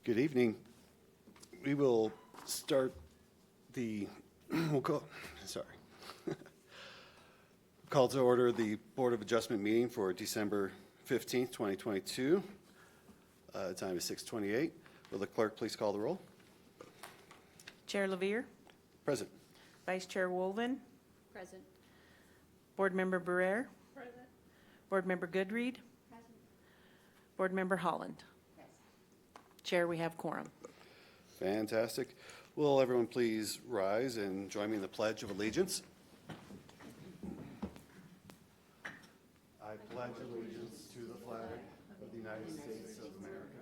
Good evening. We will start the call to order the Board of Adjustment meeting for December 15th, 2022. The time is 6:28. Will the clerk please call the roll? Chair LaVere. Present. Vice Chair Wolven. Present. Board Member Barrere. Present. Board Member Goodread. Present. Board Member Holland. Yes. Chair, we have quorum. Fantastic. Will everyone please rise and join me in the Pledge of Allegiance? I pledge allegiance to the flag of the United States of America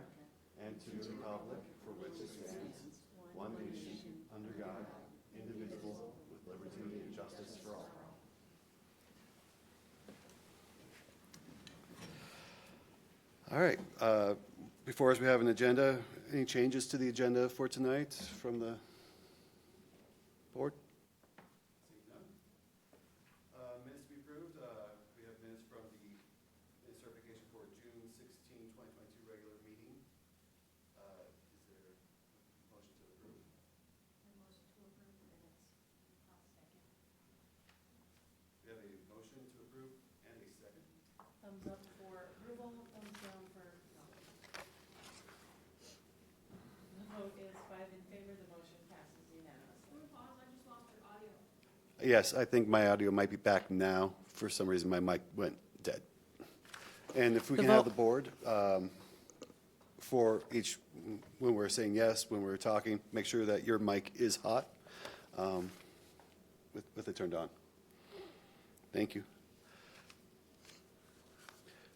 and to the republic for which it stands, one nation, under God, indivisible, with liberty and justice for all. All right. Before us, we have an agenda. Any changes to the agenda for tonight from the board? Minutes to be approved. We have minutes from the minute certification for June 16, 2022 regular meeting. Is there a motion to approve? A motion to approve the minutes. I'll second. We have a motion to approve and a second. Thumbs up for approval, thumbs down for no. The vote is 5 in favor, the motion passes unanimously. Pause, I just lost your audio. Yes, I think my audio might be back now. For some reason, my mic went dead. And if we can have the board for each, when we're saying yes, when we're talking, make sure that your mic is hot with it turned on. Thank you.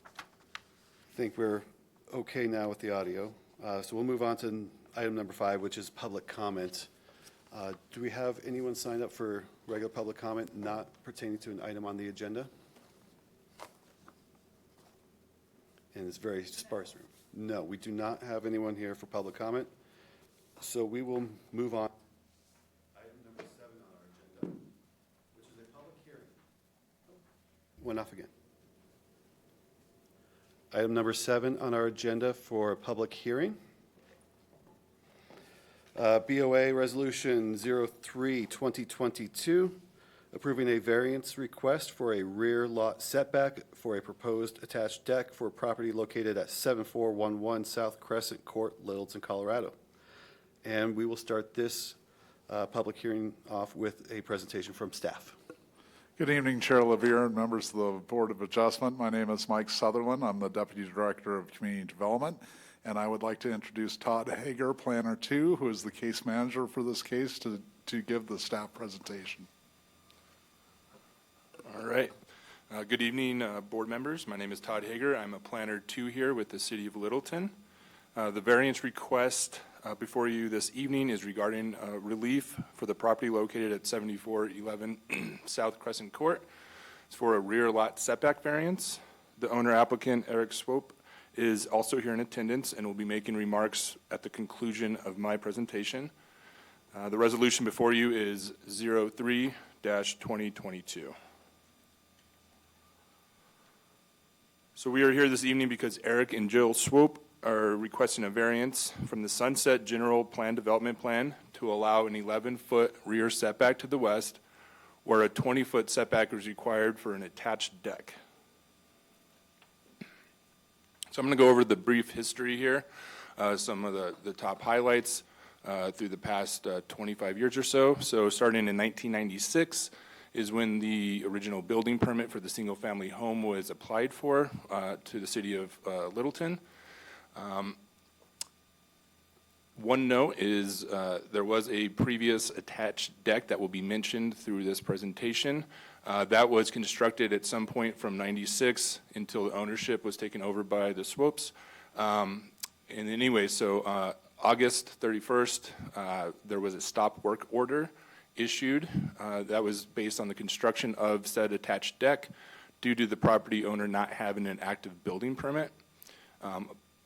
I think we're okay now with the audio. So we'll move on to item number 5, which is public comment. Do we have anyone signed up for regular public comment not pertaining to an item on the agenda? And it's very sparse. No, we do not have anyone here for public comment. So we will move on. Item number 7 on our agenda, which is a public hearing. Went off again. Item number 7 on our agenda for a public hearing. BOA Resolution 03-2022, approving a variance request for a rear lot setback for a proposed attached deck for property located at 7411 South Crescent Court, Littleton, Colorado. And we will start this public hearing off with a presentation from staff. Good evening, Chair LaVere and members of the Board of Adjustment. My name is Mike Sutherland. I'm the Deputy Director of Community Development, and I would like to introduce Todd Hager, Planner 2, who is the case manager for this case, to give the staff presentation. All right. Good evening, board members. My name is Todd Hager. I'm a Planner 2 here with the City of Littleton. The variance request before you this evening is regarding relief for the property located at 7411 South Crescent Court. It's for a rear lot setback variance. The owner applicant, Eric Swope, is also here in attendance and will be making remarks at the conclusion of my presentation. The resolution before you is 03-2022. So we are here this evening because Eric and Jill Swope are requesting a variance from the Sunset General Plan Development Plan to allow an 11-foot rear setback to the west, where a 20-foot setback is required for an attached deck. So I'm going to go over the brief history here, some of the top highlights through the past 25 years or so. So starting in 1996 is when the original building permit for the single-family home was applied for to the City of Littleton. One note is there was a previous attached deck that will be mentioned through this presentation. That was constructed at some point from 96 until ownership was taken over by the Swopes. And anyway, so August 31st, there was a stop work order issued. That was based on the construction of said attached deck due to the property owner not having an active building permit.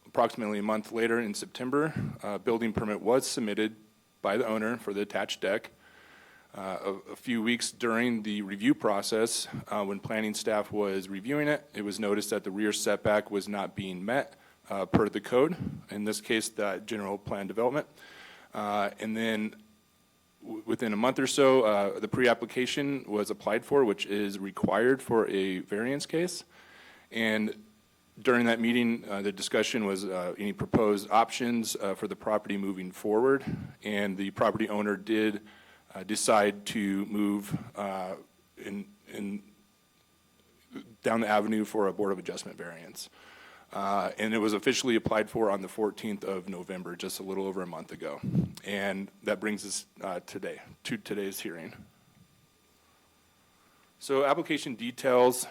Approximately a month later in September, a building permit was submitted by the owner for the attached deck. A few weeks during the review process, when planning staff was reviewing it, it was noticed that the rear setback was not being met per the code, in this case, the general plan development. And then within a month or so, the pre-application was applied for, which is required for a variance case. And during that meeting, the discussion was any proposed options for the property moving forward. And the property owner did decide to move down the avenue for a Board of Adjustment variance. And it was officially applied for on the 14th of November, just a little over a month ago. And that brings us to today's hearing. So application details.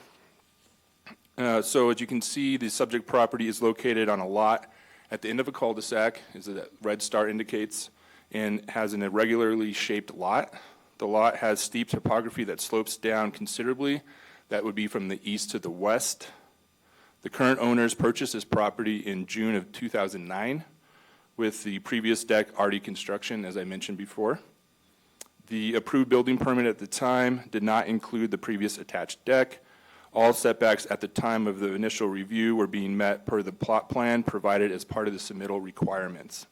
So as you can see, the subject property is located on a lot at the end of a cul-de-sac, as that red star indicates, and has an irregularly shaped lot. The lot has steep topography that slopes down considerably. That would be from the east to the west. The current owners purchased this property in June of 2009 with the previous deck already construction, as I mentioned before. The approved building permit at the time did not include the previous attached deck. All setbacks at the time of the initial review were being met per the plot plan provided as part of the submittal requirements.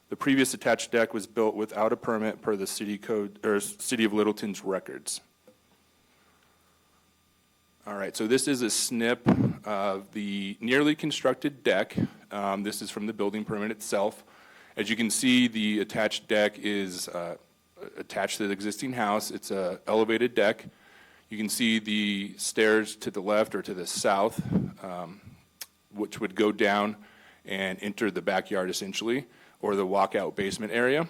The previous attached deck was built without a permit per the city code or City of Littleton's records. All right, so this is a snip of the nearly constructed deck. This is from the building permit itself. As you can see, the attached deck is attached to the existing house. It's an elevated deck. You can see the stairs to the left or to the south, which would go down and enter the backyard essentially, or the walkout basement area.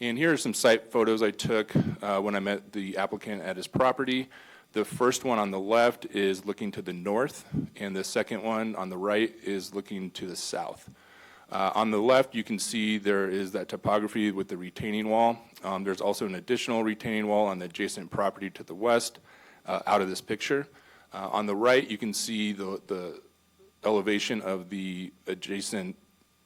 And here are some site photos I took when I met the applicant at his property. The first one on the left is looking to the north, and the second one on the right is looking to the south. On the left, you can see there is that topography with the retaining wall. There's also an additional retaining wall on the adjacent property to the west out of this picture. On the right, you can see the elevation of the adjacent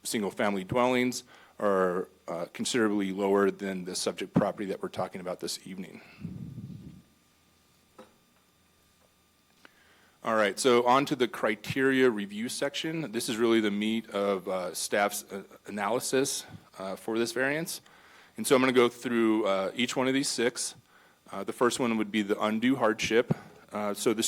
single-family dwellings are considerably lower than the subject property that we're talking about this evening. All right, so on to the criteria review section. This is really the meat of staff's analysis for this variance. And so I'm going to go through each one of these six. The first one would be the undue hardship. So the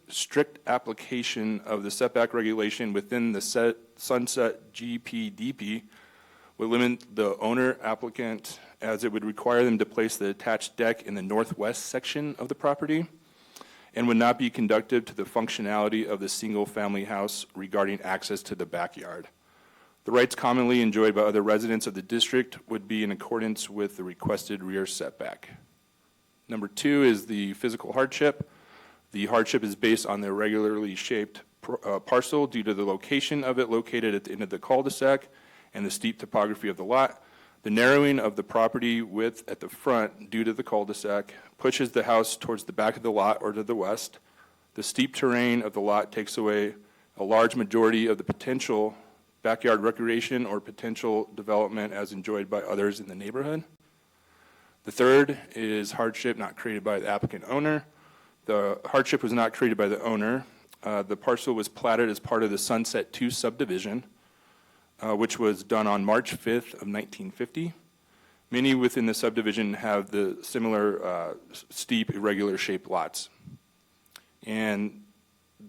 strict application of the setback regulation within the Sunset GPDP would limit the owner applicant as it would require them to place the attached deck in the northwest section of the property and would not be conducive to the functionality of the single-family house regarding access to the backyard. The rights commonly enjoyed by other residents of the district would be in accordance with the requested rear setback. Number two is the physical hardship. The hardship is based on the irregularly shaped parcel due to the location of it located at the end of the cul-de-sac and the steep topography of the lot. The narrowing of the property width at the front due to the cul-de-sac pushes the house towards the back of the lot or to the west. The steep terrain of the lot takes away a large majority of the potential backyard recreation or potential development as enjoyed by others in the neighborhood. The third is hardship not created by the applicant owner. The hardship was not created by the owner. The parcel was platted as part of the Sunset 2 subdivision, which was done on March 5th of 1950. Many within the subdivision have the similar steep, irregular shaped lots. And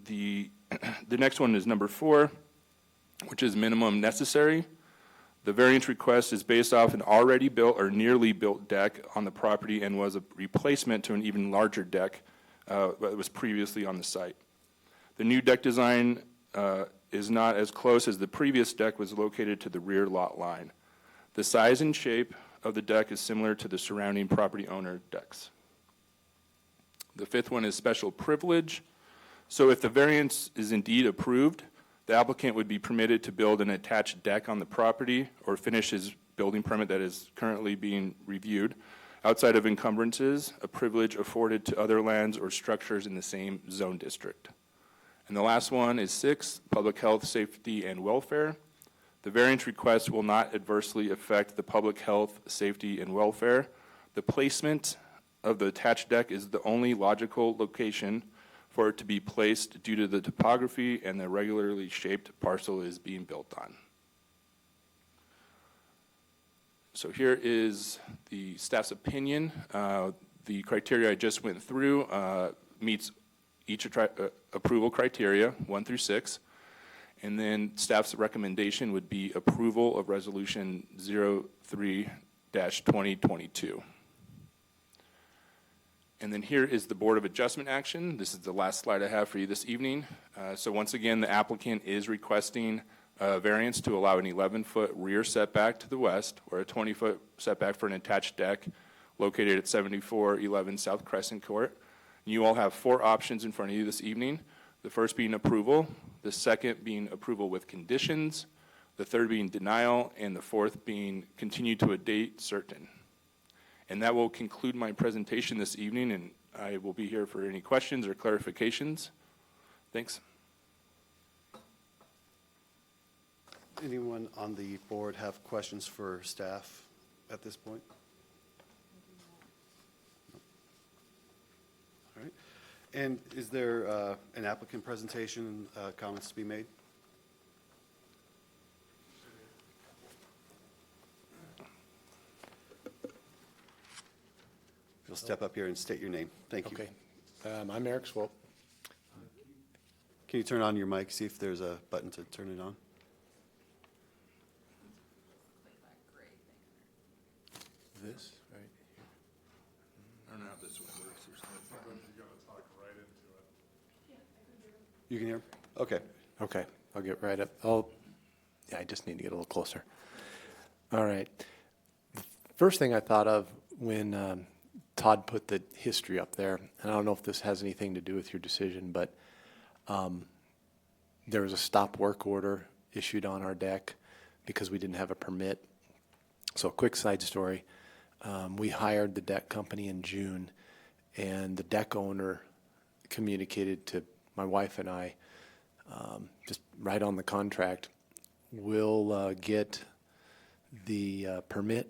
the next one is number 4, which is minimum necessary. The variance request is based off an already built or nearly built deck on the property and was a replacement to an even larger deck that was previously on the site. The new deck design is not as close as the previous deck was located to the rear lot line. The size and shape of the deck is similar to the surrounding property owner decks. The fifth one is special privilege. So if the variance is indeed approved, the applicant would be permitted to build an attached deck on the property or finish his building permit that is currently being reviewed outside of encumbrances, a privilege afforded to other lands or structures in the same zone district. And the last one is 6, public health, safety, and welfare. The variance request will not adversely affect the public health, safety, and welfare. The placement of the attached deck is the only logical location for it to be placed due to the topography and the regularly shaped parcel is being built on. So here is the staff's opinion. The criteria I just went through meets each approval criteria, 1 through 6. And then staff's recommendation would be approval of Resolution 03-2022. And then here is the Board of Adjustment action. This is the last slide I have for you this evening. So once again, the applicant is requesting a variance to allow an 11-foot rear setback to the west or a 20-foot setback for an attached deck located at 7411 South Crescent Court. You all have 4 options in front of you this evening. The first being approval, the second being approval with conditions, the third being denial, and the fourth being continue to a date certain. And that will conclude my presentation this evening, and I will be here for any questions or clarifications. Thanks. Anyone on the board have questions for staff at this point? All right. And is there an applicant presentation, comments to be made? You'll step up here and state your name. Thank you. Okay. I'm Eric Swope. Can you turn on your mic, see if there's a button to turn it on? This, right? I don't know how this one works or something. You can hear? Okay. Okay, I'll get right up. Yeah, I just need to get a little closer. All right. The first thing I thought of when Todd put the history up there, and I don't know if this has anything to do with your decision, but there was a stop work order issued on our deck because we didn't have a permit. So a quick side story. We hired the deck company in June, and the deck owner communicated to my wife and I, just right on the contract, we'll get the permit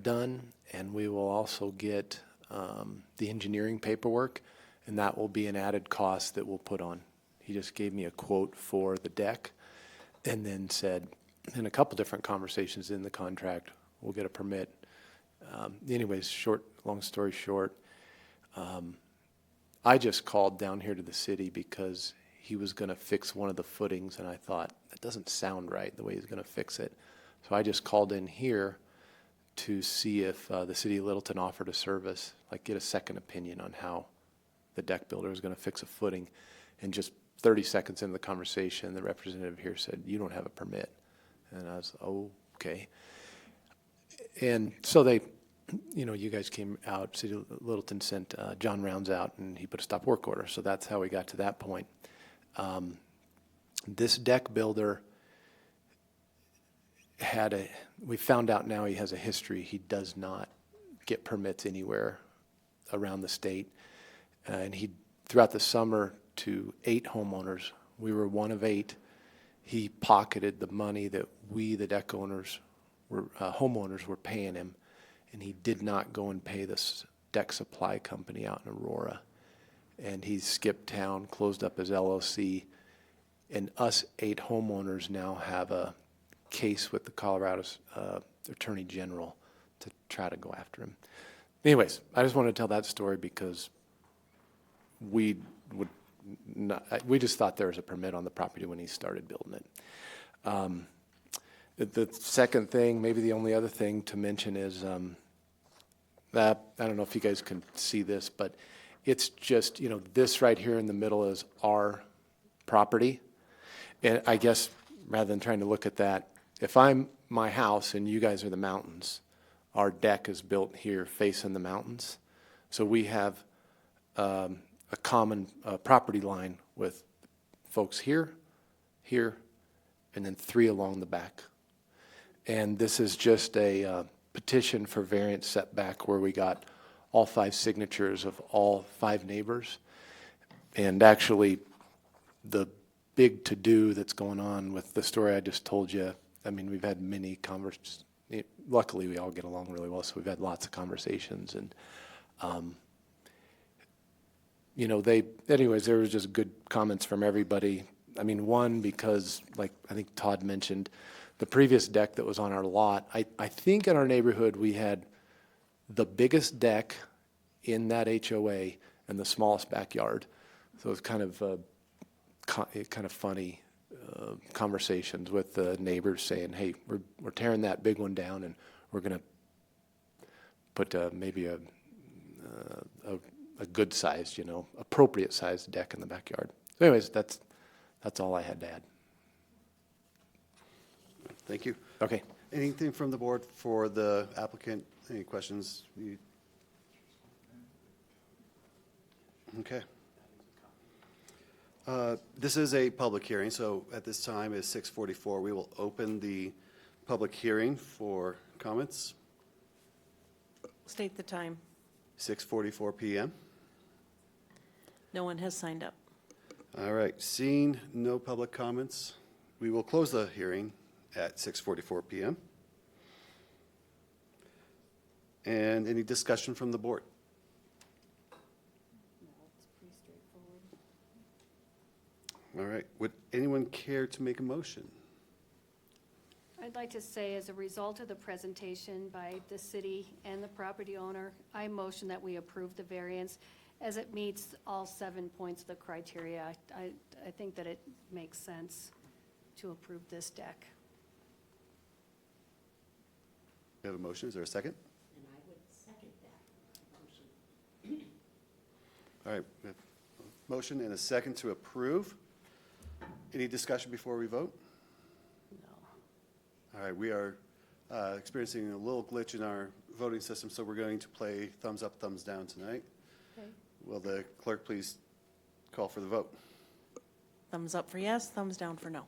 done, and we will also get the engineering paperwork, and that will be an added cost that we'll put on. He just gave me a quote for the deck and then said, in a couple different conversations in the contract, we'll get a permit. Anyways, long story short, I just called down here to the city because he was going to fix one of the footings, and I thought, that doesn't sound right, the way he's going to fix it. So I just called in here to see if the city of Littleton offered a service, like get a second opinion on how the deck builder is going to fix a footing. And just 30 seconds into the conversation, the representative here said, you don't have a permit. And I was, oh, okay. And so they, you guys came out, City of Littleton sent John Rounds out, and he put a stop work order. So that's how we got to that point. This deck builder we found out now he has a history. He does not get permits anywhere around the state. And throughout the summer, to 8 homeowners, we were one of 8. He pocketed the money that we, the deck owners, homeowners, were paying him, and he did not go and pay this deck supply company out in Aurora. And he skipped town, closed up his LLC, and us 8 homeowners now have a case with the Colorado Attorney General to try to go after him. Anyways, I just wanted to tell that story because we just thought there was a permit on the property when he started building it. The second thing, maybe the only other thing to mention is that, I don't know if you guys can see this, but it's just, this right here in the middle is our property. And I guess rather than trying to look at that, if I'm my house and you guys are the mountains, our deck is built here facing the mountains. So we have a common property line with folks here, and then 3 along the back. And this is just a petition for variance setback where we got all 5 signatures of all 5 neighbors. And actually, the big to-do that's going on with the story I just told you, I mean, we've had many conversations. Luckily, we all get along really well, so we've had lots of conversations. And you know, anyways, there was just good comments from everybody. I mean, one, because like I think Todd mentioned, the previous deck that was on our lot, I think in our neighborhood, we had the biggest deck in that HOA and the smallest backyard. So it's kind of funny conversations with the neighbors saying, hey, we're tearing that big one down and we're going to put maybe a good sized, you know, appropriate sized deck in the backyard. So anyways, that's all I had to add. Thank you. Okay. Anything from the board for the applicant? Any questions? Okay. This is a public hearing, so at this time is 6:44. We will open the public hearing for comments. State the time. 6:44 PM. No one has signed up. All right, seeing no public comments, we will close the hearing at 6:44 PM. And any discussion from the board? All right, would anyone care to make a motion? I'd like to say, as a result of the presentation by the city and the property owner, I motion that we approve the variance as it meets all 7 points of the criteria. I think that it makes sense to approve this deck. We have a motion, is there a second? And I would second that motion. All right, we have a motion and a second to approve. Any discussion before we vote? All right, we are experiencing a little glitch in our voting system, so we're going to play thumbs up, thumbs down tonight. Okay. Will the clerk please call for the vote? Thumbs up for yes, thumbs down for no.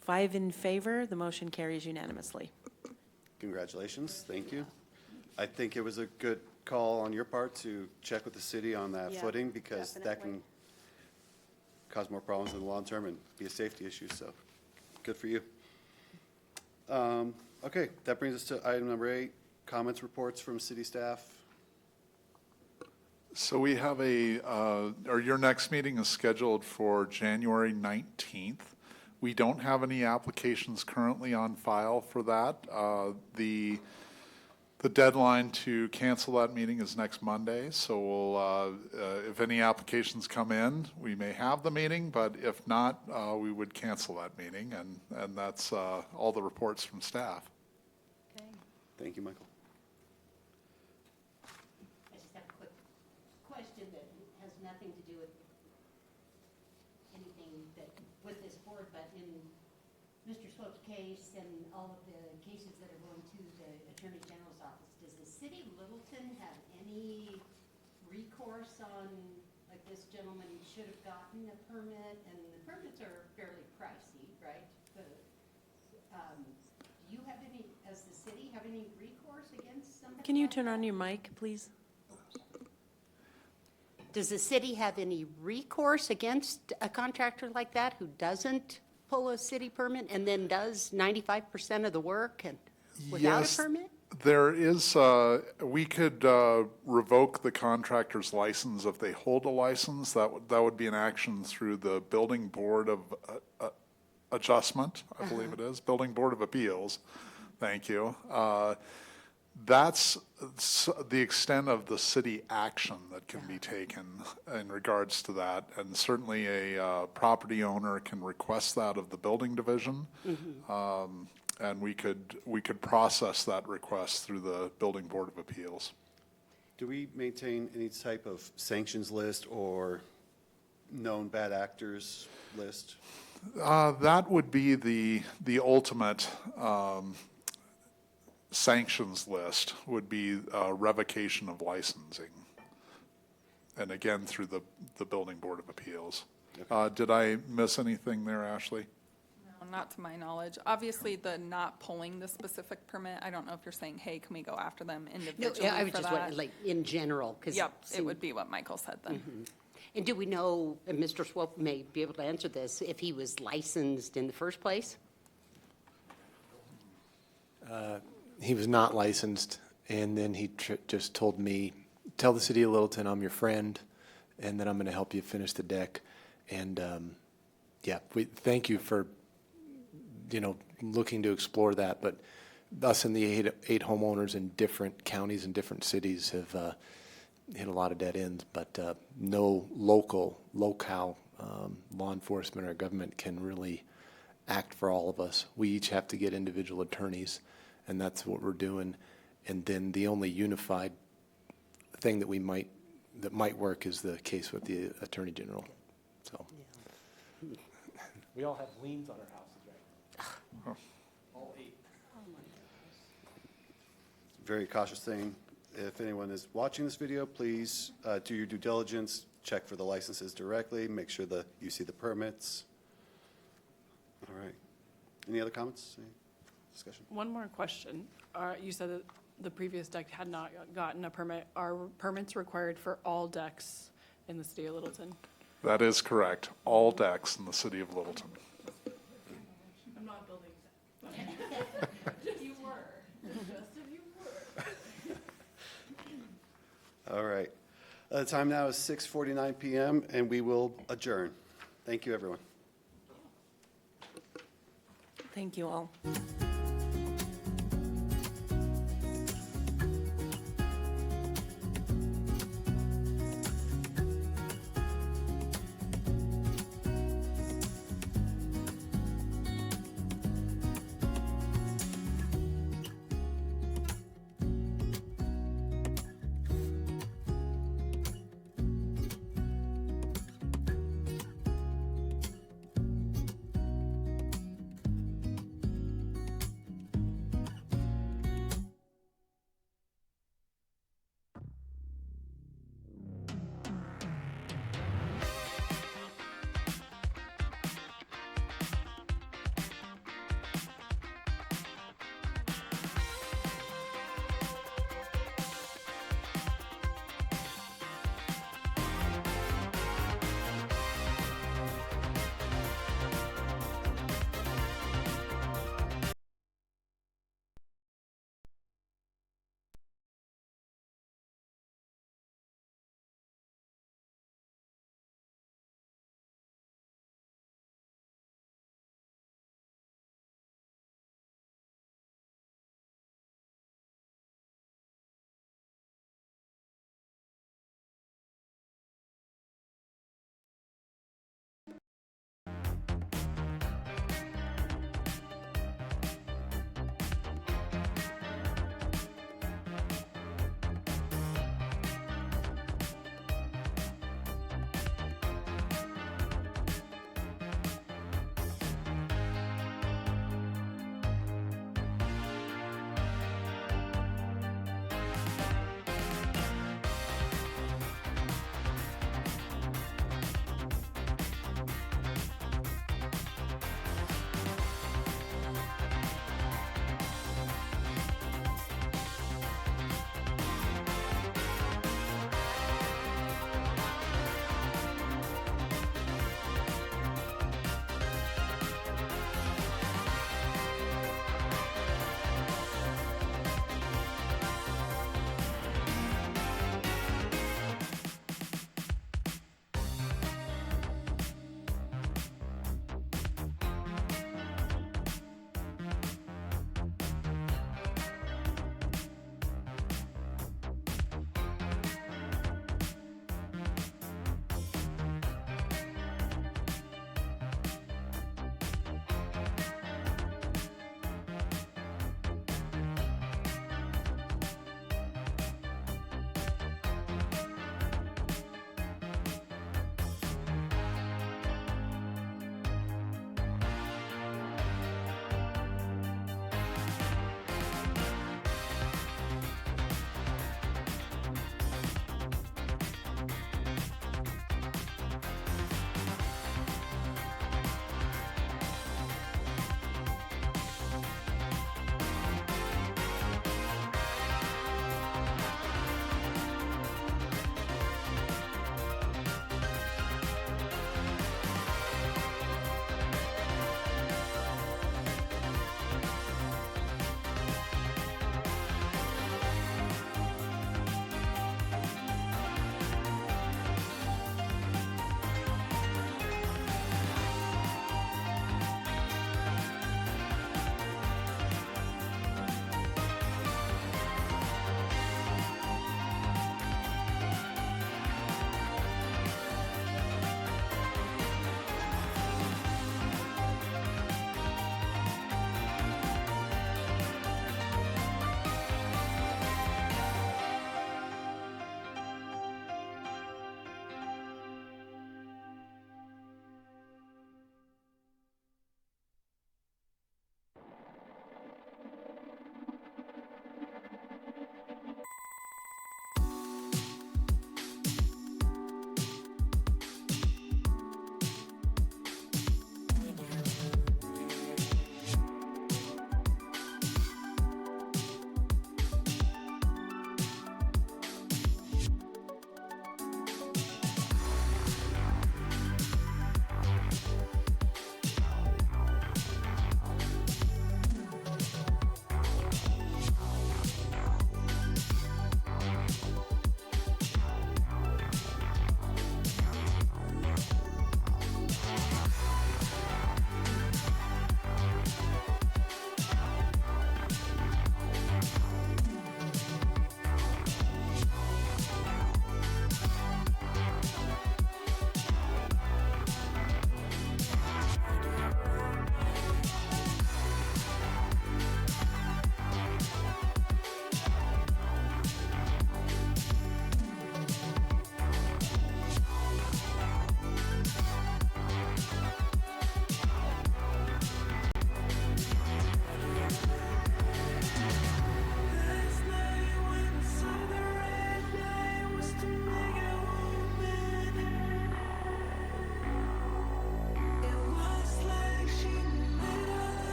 5 in favor, the motion carries unanimously. Congratulations, thank you. I think it was a good call on your part to check with the city on that Yeah, footing, because that definitely. can cause more problems in the long term and be a safety issue, so good for you. Okay, that brings us to item number 8, comments, reports from city staff. So we have or your next meeting is scheduled for January 19th. We don't have any applications currently on file for that. The deadline to cancel that meeting is next Monday, so we'll, if any applications come in, we may have the meeting, but if not, we would cancel that meeting, and that's all the reports from staff. Okay. Thank you, Michael. I just have a quick question that has nothing to do with anything with this board, but in Mr. Swope's case and all of the cases that are going to the Attorney General's office, does the city of Littleton have any recourse on, like, this gentleman should have gotten a permit, and the permits are fairly pricey, right? But, do you have any, as the city, have any recourse against somebody? Can you like turn that? on your mic, please? Does the city have any recourse against a contractor like that who doesn't pull a city permit and then does 95% of the work and without Yes, a permit? There is, we could revoke the contractor's license if they hold a license. That would be an action through the Building Board of Adjustment, I believe it is, Building Board of Appeals. Thank you. That's the extent of the city action that can be taken in regards to that. And certainly a property owner can request that of the building division. And we could process that request through the Building Board of Appeals. Do we maintain any type of sanctions list or known bad actors list? That would be the ultimate sanctions list, would be revocation of licensing. And again, through the Building Board of Appeals. Did I miss anything there, Ashley? No, not to my knowledge. Obviously, the not pulling the specific permit, I don't know if you're saying, hey, can we go after them No, individually I was for just that? wondering, like, in general, because. Yep, it would be what Michael said then. And do we know, and Mr. Swope may be able to answer this, if he was licensed in the first place? He was not licensed, and then he just told me tell the city of Littleton I'm your friend, and that I'm going to help you finish the deck. And yeah, we thank you for looking to explore that. But us and the eight homeowners in different counties and different cities have hit a lot of dead ends. But no locale law enforcement or government can really act for all of us. We each have to get individual attorneys, and that's what we're doing. And then the only unified thing that might work is the case with the Attorney General. So we all have liens on our houses, right? All 8. Very cautious thing. If anyone is watching this video, please do your due diligence, check for the licenses directly, make sure that you see the permits. All right. Any other comments? Any discussion? One more question. You said that the previous deck had not gotten a permit. Are permits required for all decks in the city of Littleton? That is correct. All decks in the city of Littleton. I'm not building that. If you were, just if you were. All right. The time now is 6:49 p.m., and we will adjourn. Thank you, everyone. Thank you all.